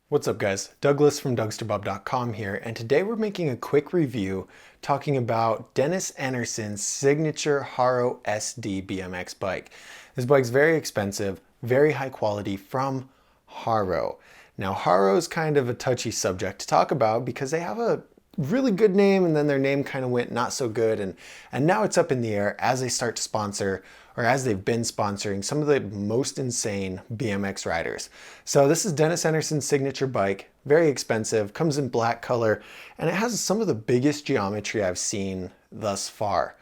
What's up guys? Douglas from Dougsterbob.com here, and today we're making a quick review talking about Dennis Enarson's signature Haro SD BMX bike. This bike's very expensive, very high quality from Haro. Now Haro is kind of a touchy subject to talk about because they have a really good name and then their name kind of went not so good, and now it's up in the air as they start to sponsor, or as they've been sponsoring, some of the most insane BMX riders. So this is Dennis Enarson's signature bike, very expensive, comes in black color, and it has some of the biggest geometry I've seen thus far.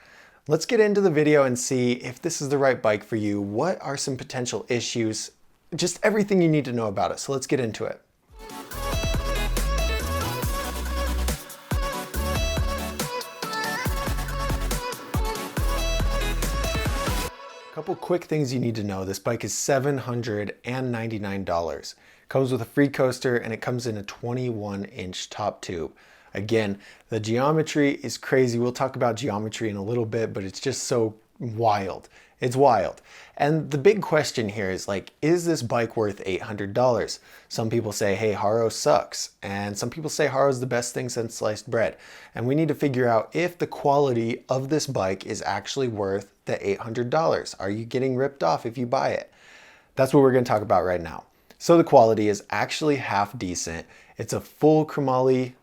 Let's get into the video and see if this is the right bike for you. What are some potential issues? Just everything you need to know about it. So let's get into it. Couple quick things you need to know. This bike is $799. Comes with a freecoaster and it comes in a 21-inch top tube. Again, the geometry is crazy. We'll talk about geometry in a little bit, but it's just so wild. It's wild. And the big question here is like, is this bike worth $800? Some people say, hey, Haro sucks. And some people say Haro's the best thing since sliced bread. And we need to figure out if the quality of this bike is actually worth the $800. Are you getting ripped off if you buy it? That's what we're going to talk about right now. So the quality is actually half decent. It's a full chromoly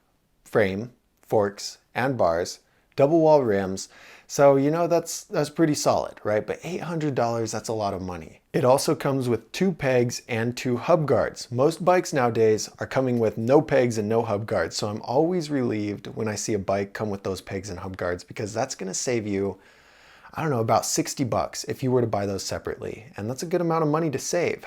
frame, forks and bars, double wall rims. So, you know, that's pretty solid, right? But $800, that's a lot of money. It also comes with 2 pegs and 2 hub guards. Most bikes nowadays are coming with no pegs and no hub guards. So I'm always relieved when I see a bike come with those pegs and hub guards, because that's going to save you, I don't know, about 60 bucks if you were to buy those separately. And that's a good amount of money to save.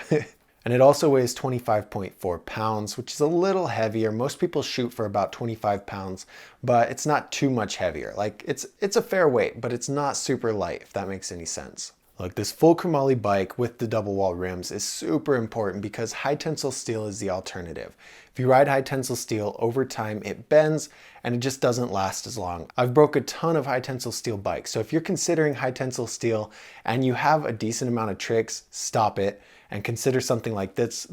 And it also weighs 25.4 pounds, which is a little heavier. Most people shoot for about 25 pounds, but it's not too much heavier. Like it's a fair weight, but it's not super light, if that makes any sense. Look, this full chromoly bike with the double wall rims is super important because high tensile steel is the alternative. If you ride high tensile steel, over time it bends and it just doesn't last as long. I've broke a ton of high tensile steel bikes. So if you're considering high tensile steel and you have a decent amount of tricks, stop it and consider something like this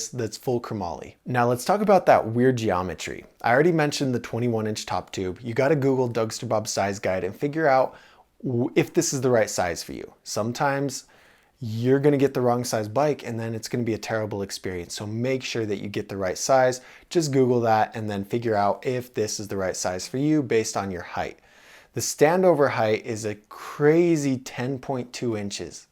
that's full chromoly. Now let's talk about that weird geometry. I already mentioned the 21-inch top tube. You got to Google Dougsterbob size guide and figure out if this is the right size for you. Sometimes you're going to get the wrong size bike and then it's going to be a terrible experience. So make sure that you get the right size. Just Google that and then figure out if this is the right size for you based on your height. The standover height is a crazy 10.2 inches.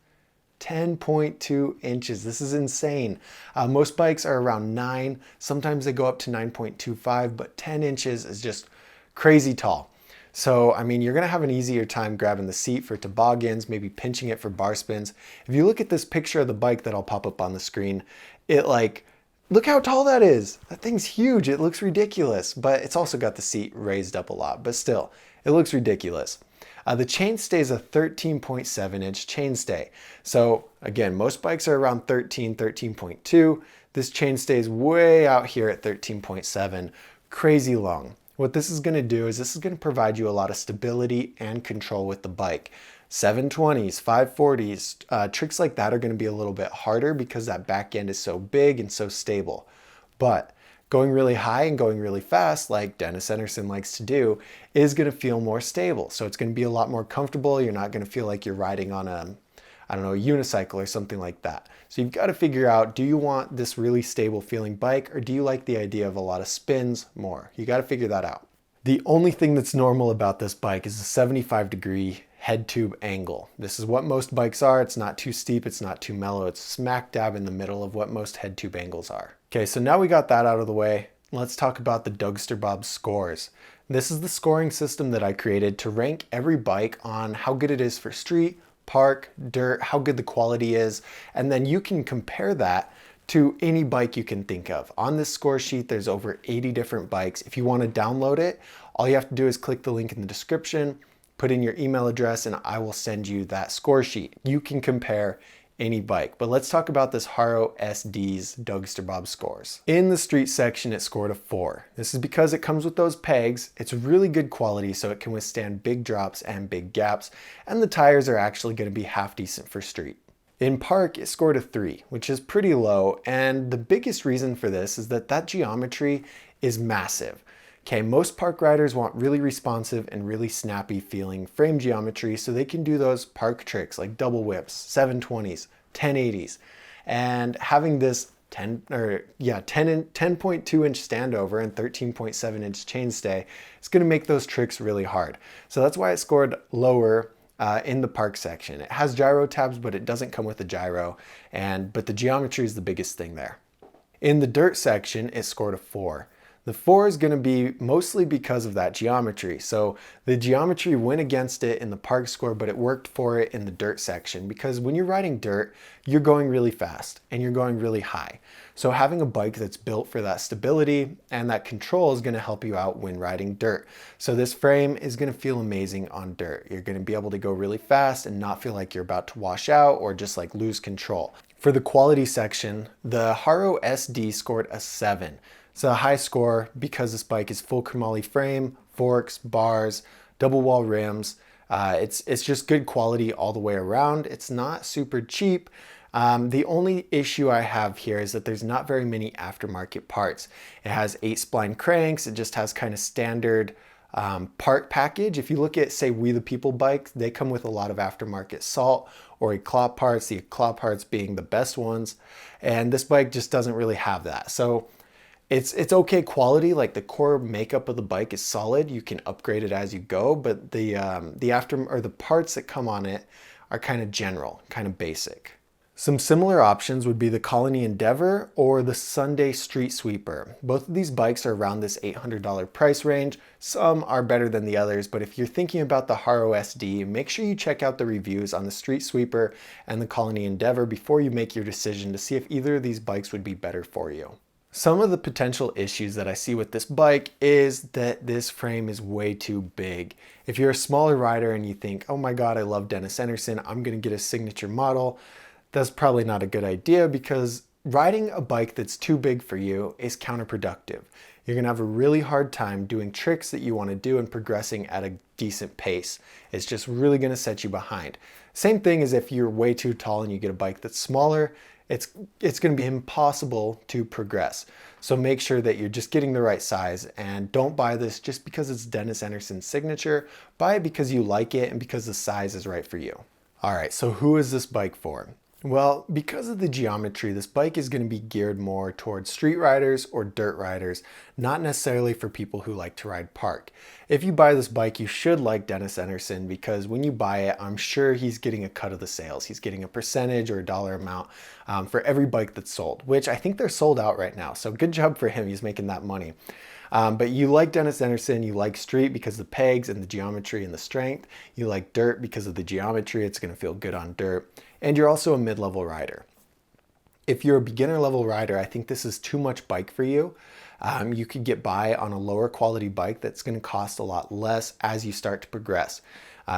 10.2 inches. This is insane. Most bikes are around 9. Sometimes they go up to 9.25, but 10 inches is just crazy tall. So, I mean, you're going to have an easier time grabbing the seat for toboggans, maybe pinching it for bar spins. If you look at this picture of the bike that'll pop up on the screen, look how tall that is. That thing's huge. It looks ridiculous, but it's also got the seat raised up a lot, but still, it looks ridiculous. The chainstay is a 13.7 inch chainstay. So again, most bikes are around 13.2. This chainstay is way out here at 13.7, crazy long. What this is going to do is this is going to provide you a lot of stability and control with the bike. 720s, 540s, tricks like that are going to be a little bit harder because that back end is so big and so stable. But going really high and going really fast, like Dennis Enarson likes to do, is going to feel more stable. So it's going to be a lot more comfortable. You're not going to feel like you're riding on a unicycle or something like that. So you've got to figure out, do you want this really stable feeling bike, or do you like the idea of a lot of spins more? You got to figure that out. The only thing that's normal about this bike is a 75-degree head tube angle. This is what most bikes are. It's not too steep, it's not too mellow. It's smack dab in the middle of what most head tube angles are. Okay, so now we got that out of the way. Let's talk about the Dougsterbob scores. This is the scoring system that I created to rank every bike on how good it is for street, park, dirt, how good the quality is, and then you can compare that to any bike you can think of. On this score sheet, there's over 80 different bikes. If you want to download it, all you have to do is click the link in the description, put in your email address, and I will send you that score sheet. You can compare any bike. But let's talk about this Haro SD's Dougsterbob scores. In the street section, it scored a 4. This is because it comes with those pegs. It's really good quality, so it can withstand big drops and big gaps, and the tires are actually going to be half decent for street. In park, it scored a 3, which is pretty low, and the biggest reason for this is that geometry is massive. Okay, most park riders want really responsive and really snappy feeling frame geometry so they can do those park tricks like double whips, 720s, 1080s, and having this 10.2 inch standover and 13.7 inch chainstay is going to make those tricks really hard. So that's why it scored lower in the park section. It has gyro tabs, but it doesn't come with a gyro, but the geometry is the biggest thing there. In the dirt section, it scored a 4. The 4 is going to be mostly because of that geometry. So the geometry went against it in the park score, but it worked for it in the dirt section, because when you're riding dirt, you're going really fast and you're going really high. So having a bike that's built for that stability and that control is going to help you out when riding dirt. So this frame is going to feel amazing on dirt. You're going to be able to go really fast and not feel like you're about to wash out or just like lose control. For the quality section, the Haro SD scored a 7. It's a high score because this bike is full chromoly frame, forks, bars, double wall rims. It's just good quality all the way around. It's not super cheap. The only issue I have here is that there's not very many aftermarket parts. It has 8 spline cranks. It just has kind of standard part package. If you look at, say, We the People bikes, they come with a lot of aftermarket salt or eclat parts, the eclat parts being the best ones. And this bike just doesn't really have that. So it's okay quality, like the core makeup of the bike is solid. You can upgrade it as you go, but the parts that come on it are kind of general, kind of basic. Some similar options would be the Colony Endeavor or the Sunday Street Sweeper. Both of these bikes are around this $800 price range. Some are better than the others, but if you're thinking about the Haro SD, make sure you check out the reviews on the Street Sweeper and the Colony Endeavor before you make your decision to see if either of these bikes would be better for you. Some of the potential issues that I see with this bike is that this frame is way too big. If you're a smaller rider and you think, oh my God, I love Dennis Enarson, I'm gonna get a signature model, that's probably not a good idea, because riding a bike that's too big for you is counterproductive. You're gonna have a really hard time doing tricks that you wanna do and progressing at a decent pace. It's just really gonna set you behind. Same thing as if you're way too tall and you get a bike that's smaller, it's going to be impossible to progress. So make sure that you're just getting the right size, and don't buy this just because it's Dennis Enarson's signature. Buy it because you like it and because the size is right for you. All right, so who is this bike for? Well, because of the geometry, this bike is going to be geared more towards street riders or dirt riders, not necessarily for people who like to ride park. If you buy this bike, you should like Dennis Enarson, because when you buy it, I'm sure he's getting a cut of the sales. He's getting a percentage or a dollar amount for every bike that's sold, which I think they're sold out right now. So good job for him. He's making that money. But you like Dennis Enarson, you like street because of the pegs and the geometry and the strength. You like dirt because of the geometry. It's going to feel good on dirt. And you're also a mid-level rider. If you're a beginner level rider, I think this is too much bike for you. You could get by on a lower quality bike that's going to cost a lot less as you start to progress.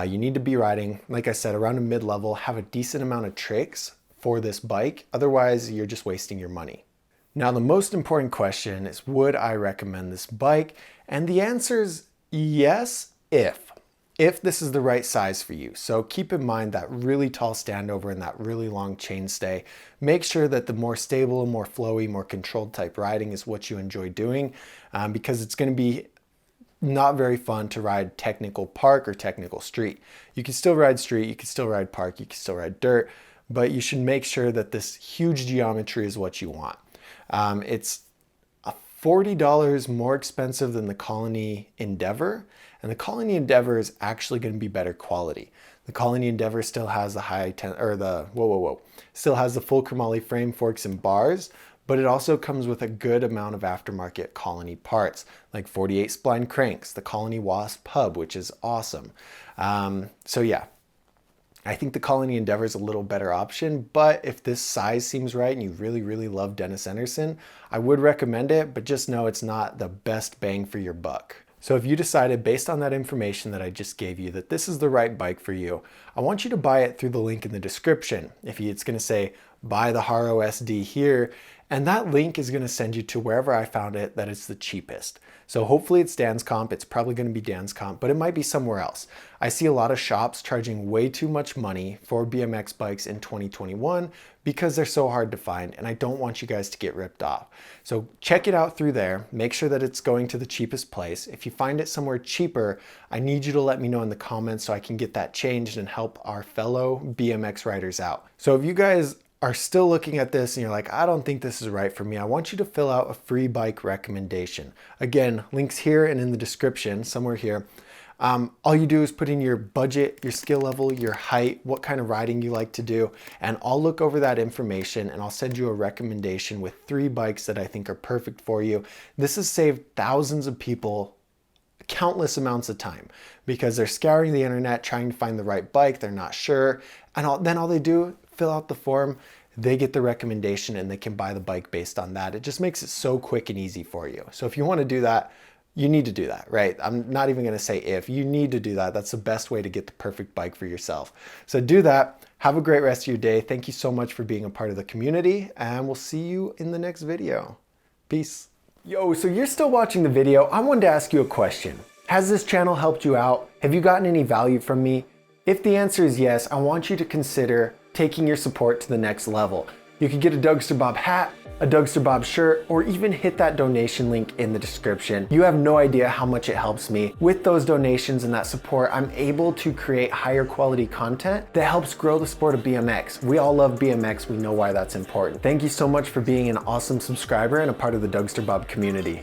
You need to be riding, like I said, around a mid-level, have a decent amount of tricks for this bike. Otherwise, you're just wasting your money. Now, the most important question is, would I recommend this bike? And the answer is yes, if this is the right size for you. So keep in mind that really tall standover and that really long chainstay. Make sure that the more stable, more flowy, more controlled type riding is what you enjoy doing, because it's going to be not very fun to ride technical park or technical street. You can still ride street, you can still ride park, you can still ride dirt, but you should make sure that this huge geometry is what you want. It's $40 more expensive than the Colony Endeavor, and the Colony Endeavor is actually going to be better quality. The Colony Endeavor still has the still has the full chromoly frame, forks, and bars, but it also comes with a good amount of aftermarket Colony parts, like 48 spline cranks, the Colony Wasp hub, which is awesome. So yeah, I think the Colony Endeavor is a little better option, but if this size seems right and you really, really love Dennis Enarson, I would recommend it, but just know it's not the best bang for your buck. So if you decided, based on that information that I just gave you, that this is the right bike for you, I want you to buy it through the link in the description. It's going to say buy the Haro SD here, And that link is going to send you to wherever I found it that it's the cheapest. So hopefully it's Dan's Comp. It's probably going to be Dan's Comp, but it might be somewhere else. I see a lot of shops charging way too much money for BMX bikes in 2021 because they're so hard to find, and I don't want you guys to get ripped off. So check it out through there. Make sure that it's going to the cheapest place. If you find it somewhere cheaper, I need you to let me know in the comments so I can get that changed and help our fellow BMX riders out. So if you guys are still looking at this and you're like, I don't think this is right for me, I want you to fill out a free bike recommendation. Again, links here and in the description, somewhere here. All you do is put in your budget, your skill level, your height, what kind of riding you like to do, and I'll look over that information and I'll send you a recommendation with 3 bikes that I think are perfect for you. This has saved thousands of people countless amounts of time because they're scouring the internet trying to find the right bike, they're not sure, and then all they do, fill out the form, they get the recommendation and they can buy the bike based on that. It just makes it so quick and easy for you. So if you want to do that, you need to do that, right? I'm not even going to say if, you need to do that. That's the best way to get the perfect bike for yourself. So do that. Have a great rest of your day. Thank you so much for being a part of the community, and we'll see you in the next video. Peace. Yo, so you're still watching the video. I wanted to ask you a question. Has this channel helped you out? Have you gotten any value from me? If the answer is yes, I want you to consider taking your support to the next level. You could get a Dougsterbob hat, a Dougsterbob shirt, or even hit that donation link in the description. You have no idea how much it helps me. With those donations and that support, I'm able to create higher quality content that helps grow the sport of BMX. We all love BMX. We know why that's important. Thank you so much for being an awesome subscriber and a part of the Dougsterbob community.